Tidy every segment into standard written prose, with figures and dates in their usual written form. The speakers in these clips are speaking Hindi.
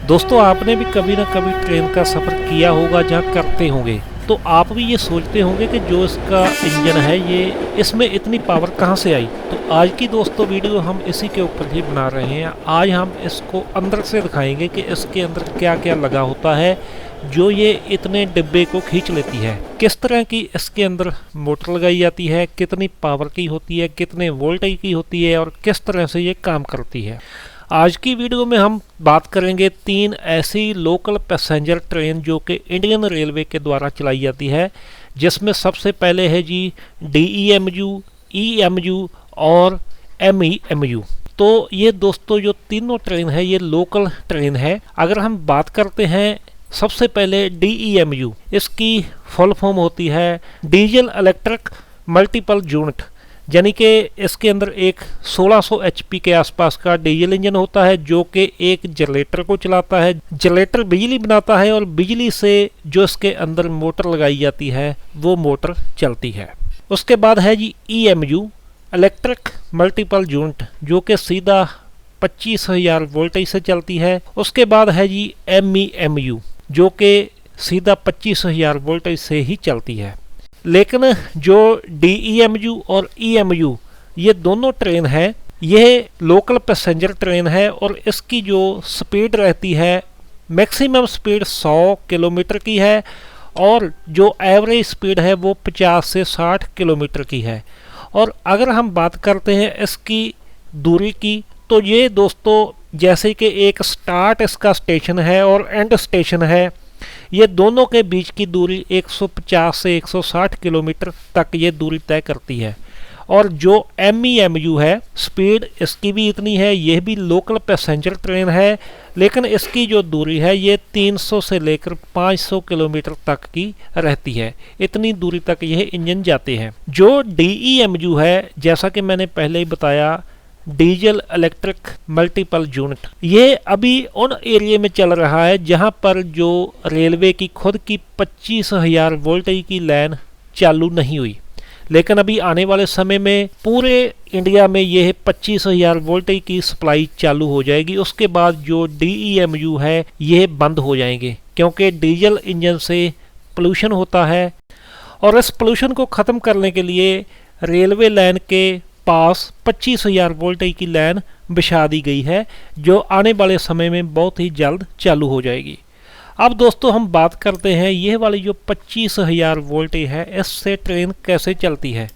दोस्तों आपने भी कभी ना कभी ट्रेन का सफ़र किया होगा जहाँ करते होंगे, तो आप भी ये सोचते होंगे कि जो इसका इंजन है ये इसमें इतनी पावर कहाँ से आई। तो आज की दोस्तों वीडियो हम इसी के ऊपर ही बना रहे हैं। आज हम इसको अंदर से दिखाएंगे कि इसके अंदर क्या क्या लगा होता है जो ये इतने डिब्बे को खींच लेती है, किस तरह की इसके अंदर मोटर लगाई जाती है, कितनी पावर की होती है, कितने वोल्टेज की होती है और किस तरह से ये काम करती है। आज की वीडियो में हम बात करेंगे 3 ऐसी लोकल पैसेंजर ट्रेन जो कि इंडियन रेलवे के द्वारा चलाई जाती है, जिसमें सबसे पहले है जी DEMU, EMU और MEMU। तो ये दोस्तों जो तीनों ट्रेन है ये लोकल ट्रेन है। अगर हम बात करते हैं सबसे पहले DEMU, इसकी फुल फॉर्म होती है डीजल इलेक्ट्रिक मल्टीपल यूनिट, यानी कि इसके अंदर एक 1600 HP के आसपास का डीजल इंजन होता है जो कि एक जनरेटर को चलाता है। जनरेटर बिजली बनाता है और बिजली से जो इसके अंदर मोटर लगाई जाती है वो मोटर चलती है। उसके बाद है जी EMU, इलेक्ट्रिक मल्टीपल यूनिट, जो कि सीधा 25,000 वोल्टेज से चलती है। उसके बाद है जी MEMU, जो कि सीधा 25,000 वोल्टेज से ही चलती है। लेकिन जो DEMU और EMU ये दोनों ट्रेन है ये लोकल पैसेंजर ट्रेन है और इसकी जो स्पीड रहती है मैक्सिमम स्पीड 100 किलोमीटर की है और जो एवरेज स्पीड है वो 50 से 60 किलोमीटर की है। और अगर हम बात करते हैं इसकी दूरी की, तो ये दोस्तों जैसे कि एक स्टार्ट इसका स्टेशन है और एंड स्टेशन है, ये दोनों के बीच की दूरी 150 से 160 किलोमीटर तक ये दूरी तय करती है। और जो MEMU है स्पीड इसकी भी इतनी है, यह भी लोकल पैसेंजर ट्रेन है, लेकिन इसकी जो दूरी है ये 300 से लेकर 500 किलोमीटर तक की रहती है। इतनी दूरी तक यह इंजन जाते हैं। जो DEMU है, जैसा कि मैंने पहले ही बताया, डीजल इलेक्ट्रिक मल्टीपल यूनिट, ये अभी उन एरिया में चल रहा है जहां पर जो रेलवे की खुद की 25,000 वोल्टेज की लाइन चालू नहीं हुई। लेकिन अभी आने वाले समय में पूरे इंडिया में यह 25,000 वोल्टेज की सप्लाई चालू हो जाएगी। उसके बाद जो DEMU है यह बंद हो जाएंगे, क्योंकि डीजल इंजन से पोल्यूशन होता है और इस पोल्यूशन को ख़त्म करने के लिए रेलवे लाइन के पास 25,000 वोल्टेज की लाइन बिछा दी गई है, जो आने वाले समय में बहुत ही जल्द चालू हो जाएगी। अब दोस्तों हम बात करते हैं ये वाली जो 25,000 वोल्टेज है इससे ट्रेन कैसे चलती है।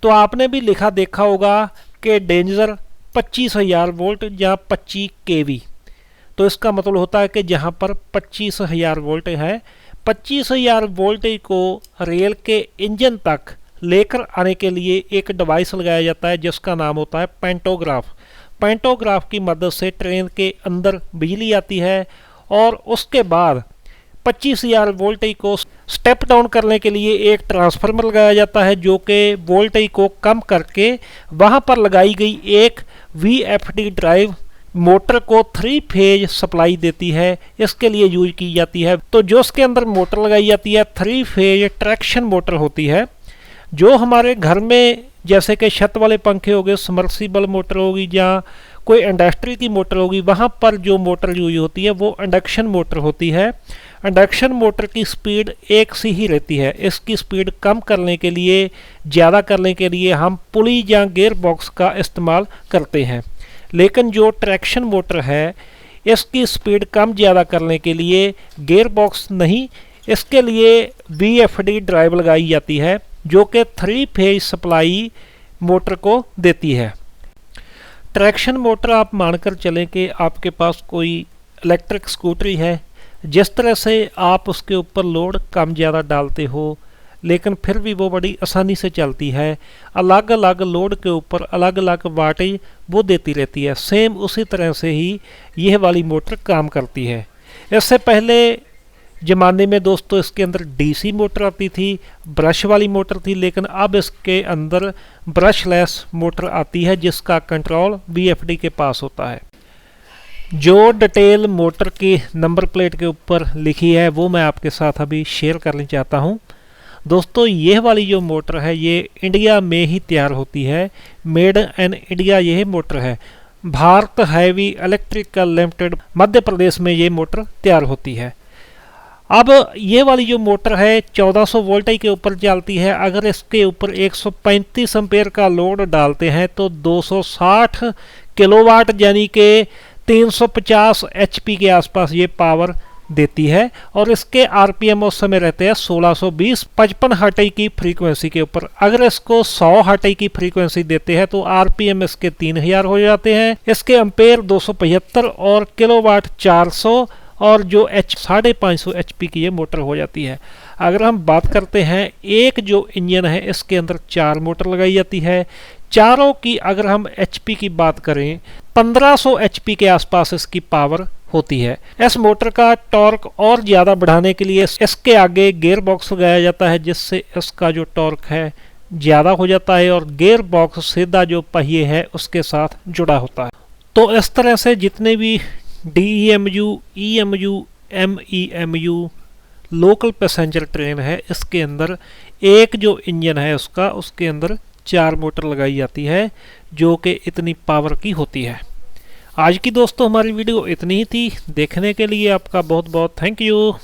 तो आपने भी लिखा देखा होगा कि डेंजर 25,000 वोल्ट या 25 kV। तो इसका मतलब होता है कि जहाँ पर 25,000 वोल्टेज है, 25,000 वोल्टेज को रेल के इंजन तक लेकर आने के लिए एक डिवाइस लगाया जाता है जिसका नाम होता है पेंटोग्राफ। पेंटोग्राफ की मदद से ट्रेन के अंदर बिजली आती है और उसके बाद 25,000 वोल्टेज को स्टेप डाउन करने के लिए एक ट्रांसफार्मर लगाया जाता है जो कि वोल्टेज को कम करके वहां पर लगाई गई एक VFD ड्राइव मोटर को 3 फेज सप्लाई देती है, इसके लिए यूज की जाती है। तो जो उसके अंदर मोटर लगाई जाती है 3 फेज ट्रैक्शन मोटर होती है, जो हमारे घर में जैसे कि छत वाले पंखे हो गए, समर्सिबल मोटर होगी या कोई इंडस्ट्री की मोटर होगी, वहाँ पर जो मोटर यूज होती है वो इंडक्शन मोटर होती है। इंडक्शन मोटर की स्पीड एक सी ही रहती है। इसकी स्पीड कम करने के लिए, ज़्यादा करने के लिए हम पुली या गियर बॉक्स का इस्तेमाल करते हैं। लेकिन जो ट्रैक्शन मोटर है इसकी स्पीड कम ज़्यादा करने के लिए गियर बॉक्स नहीं, इसके लिए VFD ड्राइव लगाई जाती है जो कि 3 फेज सप्लाई मोटर को देती है। ट्रैक्शन मोटर आप मानकर चलें कि आपके पास कोई इलेक्ट्रिक स्कूटरी है, जिस तरह से आप उसके ऊपर लोड कम ज़्यादा डालते हो लेकिन फिर भी वो बड़ी आसानी से चलती है, अलग अलग लोड के ऊपर अलग अलग वाटेज वो देती रहती है। सेम उसी तरह से ही यह वाली मोटर काम करती है। इससे पहले ज़माने में दोस्तों इसके अंदर DC मोटर आती थी, ब्रश वाली मोटर थी, लेकिन अब इसके अंदर ब्रशलेस मोटर आती है जिसका कंट्रोल VFD के पास होता है। जो डिटेल मोटर की नंबर प्लेट के ऊपर लिखी है वो मैं आपके साथ अभी शेयर करना चाहता हूँ। दोस्तों यह वाली जो मोटर है ये इंडिया में ही तैयार होती है, मेड इन इंडिया यह मोटर है। Bharat heavy electrical limited Madhya Pradesh में ये मोटर तैयार होती है। अब ये वाली जो मोटर है 1400 वोल्ट के ऊपर चलती है। अगर इसके ऊपर 135 एम्पेयर का लोड डालते हैं तो 260 किलोवाट यानी कि 350 एचपी के आसपास ये पावर देती है। और इसके आरपीएम उस समय रहते हैं 1620 55 हर्ट्ज की फ्रीक्वेंसी के ऊपर। अगर इसको 100 हर्ट्ज की फ्रीक्वेंसी देते हैं तो आरपीएम इसके 3000 हो जाते हैं। इसके एम्पेयर 275 और किलोवाट 400 और जो 550 एचपी की ये मोटर हो जाती है। अगर हम बात करते हैं एक जो इंजन है इसके अंदर 4 मोटर लगाई जाती है। चारों की अगर हम एचपी की बात करें 1500 एचपी के आसपास इसकी पावर होती है। इस मोटर का टॉर्क और ज़्यादा बढ़ाने के लिए इसके आगे गियर बॉक्स लगाया जाता है जिससे इसका जो टॉर्क है ज़्यादा हो जाता है और गियर बॉक्स सीधा जो पहिए है उसके साथ जुड़ा होता है। तो इस तरह से जितने भी DEMU, EMU, MEMU local passenger train है इसके अंदर एक जो इंजन है उसके अंदर 4 मोटर लगाई जाती है जो कि इतनी पावर की होती है। आज की दोस्तों हमारी वीडियो इतनी ही थी। देखने के लिए आपका बहुत बहुत थैंक यू।